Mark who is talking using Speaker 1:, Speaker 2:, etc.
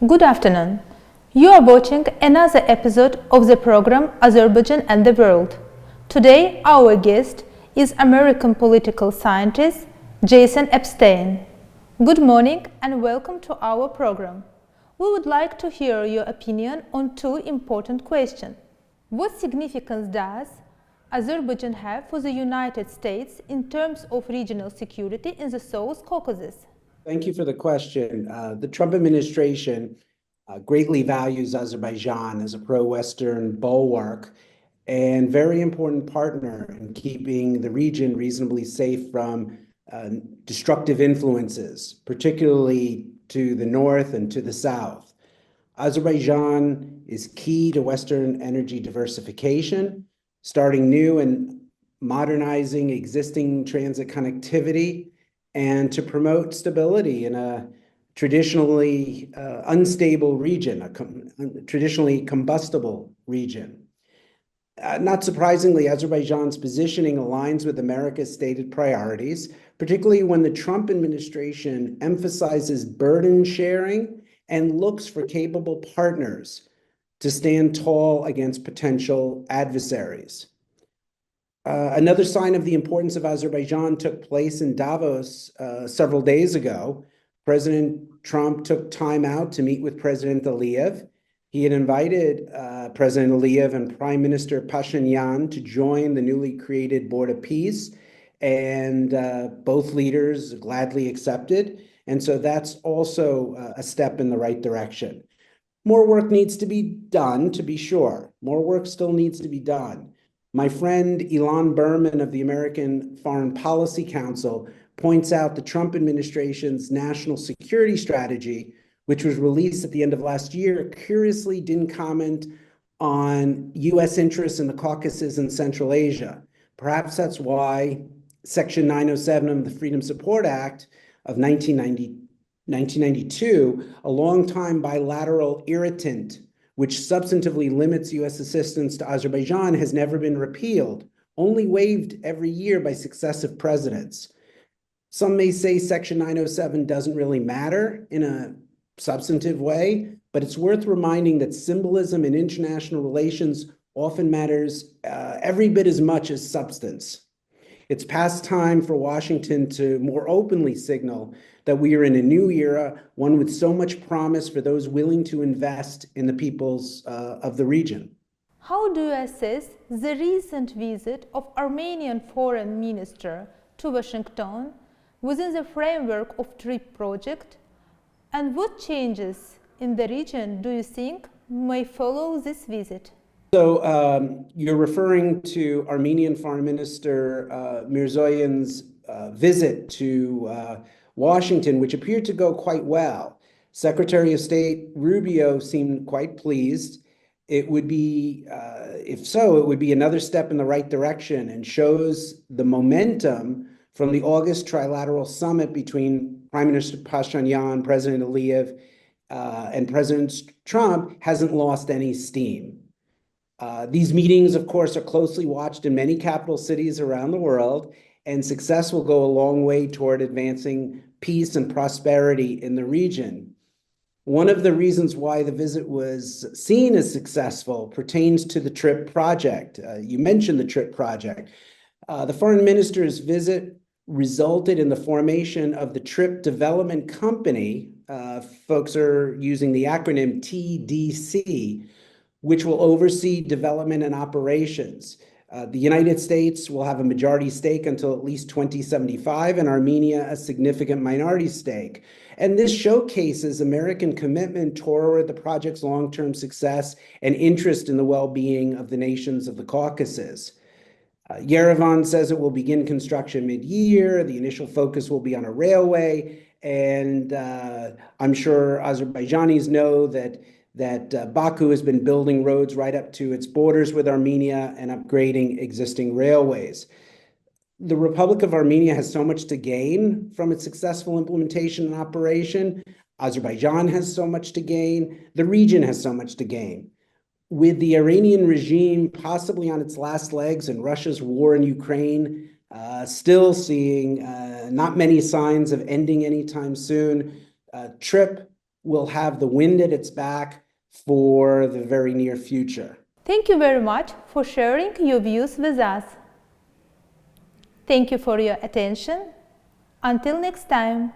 Speaker 1: Good afternoon. You are watching another episode of the program Azerbaijan and the World. Today, our guest is American political scientist Jason Epstein. Good morning and welcome to our program. We would like to hear your opinion on two important questions. What significance does Azerbaijan have for the United States in terms of regional security in the South Caucasus?
Speaker 2: Thank you for the question. The Trump administration greatly values Azerbaijan as a pro-Western bulwark and very important partner in keeping the region reasonably safe from destructive influences, particularly to the north and to the south. Azerbaijan is key to Western energy diversification, starting new and modernizing existing transit connectivity, and to promote stability in a traditionally unstable region, a traditionally combustible region. Not surprisingly, Azerbaijan's positioning aligns with America's stated priorities, particularly when the Trump administration emphasizes burden sharing and looks for capable partners to stand tall against potential adversaries. Another sign of the importance of Azerbaijan took place in Davos several days ago. President Trump took time out to meet with President Aliyev. He had invited President Aliyev and Prime Minister Pashinyan to join the newly created Board of Peace, and both leaders gladly accepted. And so that's also a step in the right direction. More work needs to be done, to be sure. More work still needs to be done. My friend Elon Berman of the American Foreign Policy Council points out the Trump administration's national security strategy, which was released at the end of last year, curiously didn't comment on U.S. interests in the Caucasus and Central Asia. Perhaps that's why Section 907 of the Freedom Support Act of 1992, a long-time bilateral irritant which substantively limits U.S. assistance to Azerbaijan, has never been repealed, only waived every year by successive presidents. Some may say Section 907 doesn't really matter in a substantive way, but it's worth reminding that symbolism in international relations often matters every bit as much as substance. It's past time for Washington to more openly signal that we are in a new era, one with so much promise for those willing to invest in the peoples of the region.
Speaker 1: How do you assess the recent visit of Armenian Foreign Minister to Washington within the framework of TRIP project? And what changes in the region do you think may follow this visit?
Speaker 2: So you're referring to Armenian Foreign Minister Mirzoyan's visit to Washington, which appeared to go quite well. Secretary of State Rubio seemed quite pleased. It would be, if so, it would be another step in the right direction and shows the momentum from the August trilateral summit between Prime Minister Pashinyan, President Aliyev, and President Trump hasn't lost any steam. These meetings, of course, are closely watched in many capital cities around the world, and success will go a long way toward advancing peace and prosperity in the region. One of the reasons why the visit was seen as successful pertains to the TRIP project. You mentioned the TRIP project. The foreign minister's visit resulted in the formation of the TRIP Development Company. Folks are using the acronym TDC, which will oversee development and operations. The United States will have a majority stake until at least 2075, and Armenia a significant minority stake. And this showcases American commitment toward the project's long-term success and interest in the well-being of the nations of the Caucasus. Yerevan says it will begin construction mid-year. The initial focus will be on a railway, and I'm sure Azerbaijanis know that Baku has been building roads right up to its borders with Armenia and upgrading existing railways. The Republic of Armenia has so much to gain from its successful implementation and operation. Azerbaijan has so much to gain. The region has so much to gain. With the Iranian regime possibly on its last legs and Russia's war in Ukraine still seeing not many signs of ending anytime soon, TRIP will have the wind at its back for the very near future.
Speaker 1: Thank you very much for sharing your views with us. Thank you for your attention. Until next time.